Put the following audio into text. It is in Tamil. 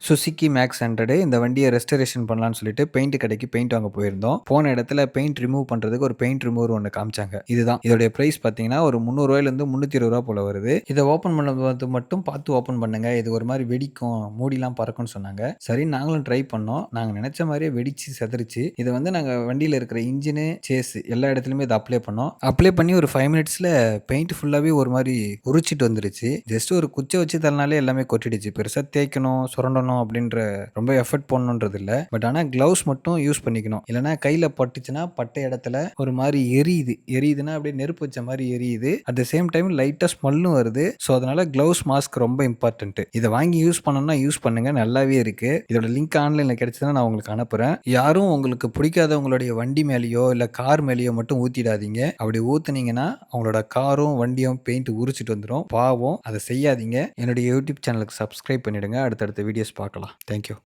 சுசுகி மேக்ஸ் 100 இந்த வண்டிய ரெஸ்டரேஷன் பண்ணலான்னு சொல்லிட்டு பெயிண்ட் கடைக்கு பெயிண்ட் வாங்க போயிருந்தோம். போன இடத்துல பெயிண்ட் ரிமூவ் பண்றதுக்கு ஒரு பெயிண்ட் ரிமூவர் ஒண்ணு காமிச்சாங்க. இதுதான். இதோடைய பிரைஸ் பார்த்தீங்கன்னா, ஒரு ரூ. 300லேருந்து ரூ. 320 போல வருது. இத ஓப்பன் பண்ணும்போது மட்டும் பார்த்து ஓப்பன் பண்ணுங்க. இது ஒரு மாரி வெடிக்கும், மூடிலாம் பறக்கும்னு சொன்னாங்க. சரின்னு நாங்களும் ட்ரை பண்ணோம். நாங்க நெனச்ச மாரியே வெடிச்சு செதறிச்சு. இத வந்து நாங்க வண்டியில இருக்கிற இன்ஜினு, சேஸ் எல்லா இடத்துலயுமே இத அப்ளை பண்ணோம். அப்ளை பண்ணி ஒரு 5 மினிட்ஸ்ல பெயிண்ட் ஃபுல்லாவே ஒரு மாரி உறிச்சிட்டு வந்துருச்சு. ஜஸ்ட் ஒரு குச்ச வச்சு தள்ளினாலே எல்லாமே கொட்டிடுச்சு. பெருசா தேய்க்கணும், சுரண்டணும் அப்படின்ற ரொம்ப எஃபர்ட் போடணுன்றது இல்ல. பட் ஆனா கிளவுஸ் மட்டும் யூஸ் பண்ணிக்கணும். இல்லன்னா கையில பட்டுச்சுன்னா, பட்ட இடத்துல ஒரு மாரி எரியுது. எரியுதுன்னா அப்படியே நெருப்பு வச்ச மாரி எரியுது. அட் த சேம் டைம் லைட்டா ஸ்மெல்லும் வருது. ஸோ அதனால கிளவுஸ், மாஸ்க் ரொம்ப இம்பார்ட்டன்ட். இத வாங்கி யூஸ் பண்ணணும்னா யூஸ் பண்ணுங்க. நல்லாவே இருக்கு. இதோட லிங்க் ஆன்லைன்ல கிடைச்சதுன்னா நான் உங்களுக்கு அனுப்புறேன். யாரும் உங்களுக்கு பிடிக்காத உங்களுடைய வண்டி மேலயோ, இல்ல கார் மேலயோ மட்டும் ஊத்திடாதீங்க. அப்படி ஊத்துனீங்கன்னா, அவங்களோட காரும், வண்டியும் பெயிண்ட் உரிச்சிட்டு வந்துரும். பாவம். அத செய்யாதீங்க. என்னுடைய யூடியூப் சேனலுக்கு சப்ஸ்கிரைப் பண்ணிடுங்க. அடுத்தடுத்த வீடியோஸ் பார்க்கலாம். Thank you.